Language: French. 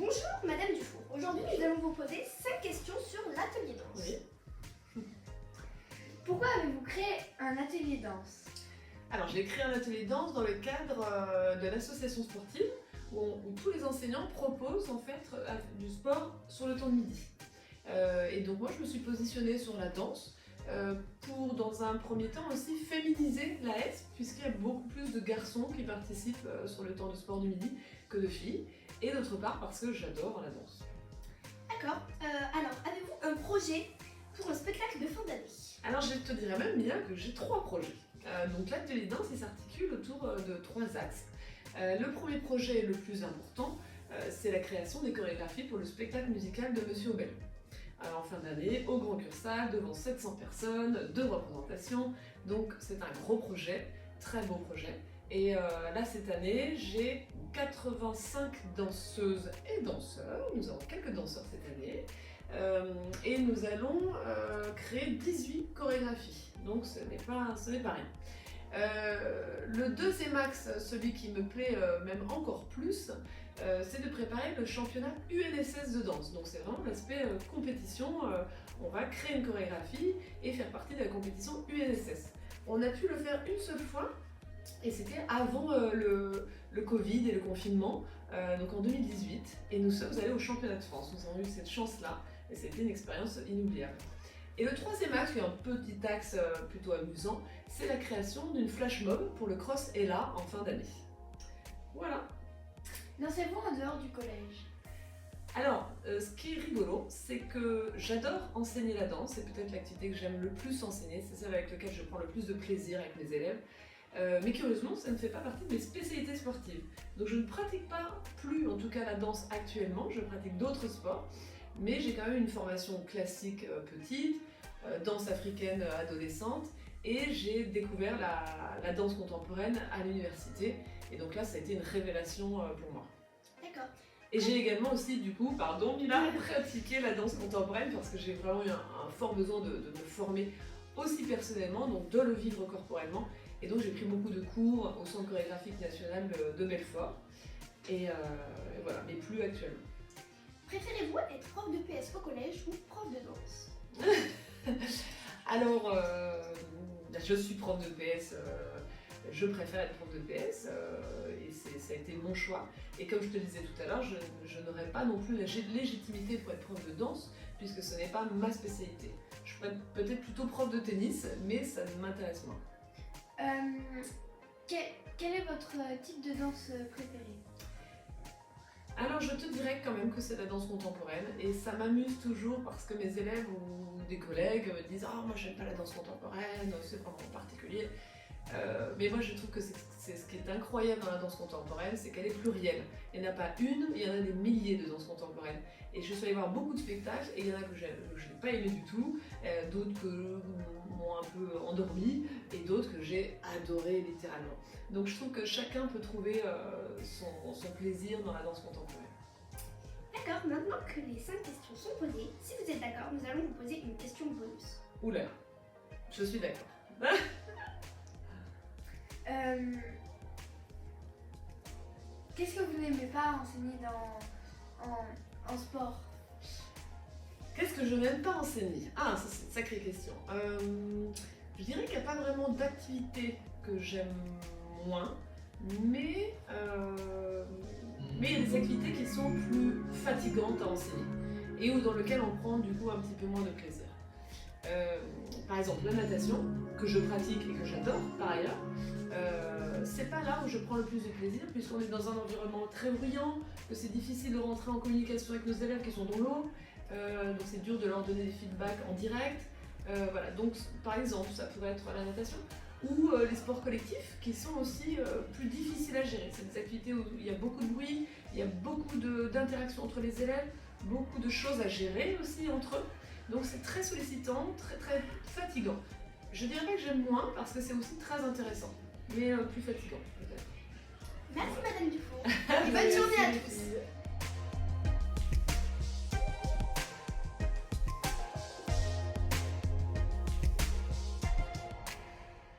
Bonjour Madame Dufour, aujourd'hui nous allons vous poser 5 questions sur l'atelier danse. Oui. Pourquoi avez-vous créé un atelier danse? Alors j'ai créé un atelier danse dans le cadre de l'association sportive où tous les enseignants proposent en fait du sport sur le temps de midi. Et donc moi je me suis positionnée sur la danse pour dans un premier temps aussi féminiser la S puisqu'il y a beaucoup plus de garçons qui participent sur le temps de sport du midi que de filles, et d'autre part parce que j'adore la danse. D'accord, alors avez-vous un projet pour un spectacle de fin d'année? Alors je te dirais même bien que j'ai 3 projets. Donc l'atelier danse il s'articule autour de 3 axes. Le premier projet le plus important, c'est la création des chorégraphies pour le spectacle musical de Monsieur Obel. En fin d'année, au Grand Cursal, devant 700 personnes, 2 représentations, donc c'est un gros projet, très beau projet. Et là cette année, j'ai 85 danseuses et danseurs, nous avons quelques danseurs cette année, et nous allons créer 18 chorégraphies, donc ce n'est pas rien. Le deuxième axe, celui qui me plaît même encore plus, c'est de préparer le championnat UNSS de danse. Donc c'est vraiment l'aspect compétition, on va créer une chorégraphie et faire partie de la compétition UNSS. On a pu le faire une seule fois, et c'était avant le Covid et le confinement, donc en 2018, et nous sommes allés au championnat de France. Nous avons eu cette chance-là, et c'était une expérience inoubliable. Et le troisième axe, qui est un petit axe plutôt amusant, c'est la création d'une flash mob pour le Cross Ella en fin d'année. Voilà. Dansez-vous en dehors du collège? Alors, ce qui est rigolo, c'est que j'adore enseigner la danse, c'est peut-être l'activité que j'aime le plus enseigner, c'est celle avec laquelle je prends le plus de plaisir avec mes élèves. Mais curieusement, ça ne fait pas partie de mes spécialités sportives. Donc je ne pratique pas plus, en tout cas la danse actuellement, je pratique d'autres sports, mais j'ai quand même une formation classique petite, danse africaine adolescente, et j'ai découvert la danse contemporaine à l'université, et donc là ça a été une révélation pour moi. D'accord. Et j'ai également aussi, du coup, pardon Mila, pratiqué la danse contemporaine parce que j'ai vraiment eu un fort besoin de me former aussi personnellement, donc de le vivre corporellement. Et donc j'ai pris beaucoup de cours au Centre chorégraphique national de Belfort. Et voilà, mais plus actuellement. Préférez-vous être prof de PS au collège ou prof de danse? Alors, je suis prof de PS, je préfère être prof de PS, et ça a été mon choix. Et comme je te le disais tout à l'heure, je n'aurais pas non plus la légitimité pour être prof de danse, puisque ce n'est pas ma spécialité. Je pourrais peut-être plutôt prof de tennis, mais ça m'intéresse moins. Quel est votre type de danse préféré? Alors je te dirais quand même que c'est la danse contemporaine, et ça m'amuse toujours parce que mes élèves ou des collègues me disent « Ah, moi j'aime pas la danse contemporaine, c'est vraiment particulier ». Mais moi je trouve que c'est ce qui est incroyable dans la danse contemporaine, c'est qu'elle est plurielle. Il n'y en a pas une, il y en a des milliers de danses contemporaines. Et je suis allée voir beaucoup de spectacles, et il y en a que je n'ai pas aimé du tout, d'autres que m'ont un peu endormi, et d'autres que j'ai adoré littéralement. Donc je trouve que chacun peut trouver son plaisir dans la danse contemporaine. D'accord, maintenant que les 5 questions sont posées, si vous êtes d'accord, nous allons vous poser une question bonus. Oula, je suis d'accord. Qu'est-ce que vous n'aimez pas enseigner en sport? Qu'est-ce que je n'aime pas enseigner? Ah, ça c'est une sacrée question. Je dirais qu'il n'y a pas vraiment d'activité que j'aime moins, mais il y a des activités qui sont plus fatigantes à enseigner et dans lesquelles on prend du coup un petit peu moins de plaisir. Par exemple, la natation, que je pratique et que j'adore par ailleurs, c'est pas là où je prends le plus de plaisir puisqu'on est dans un environnement très bruyant, que c'est difficile de rentrer en communication avec nos élèves qui sont dans l'eau, donc c'est dur de leur donner des feedbacks en direct. Voilà, donc par exemple, ça pourrait être la natation ou les sports collectifs qui sont aussi plus difficiles à gérer. C'est des activités où il y a beaucoup de bruit, il y a beaucoup d'interactions entre les élèves, beaucoup de choses à gérer aussi entre eux. Donc c'est très sollicitant, très fatigant. Je dirais pas que j'aime moins parce que c'est aussi très intéressant, mais plus fatigant peut-être. Merci Madame Dufour. Bonne journée à tous.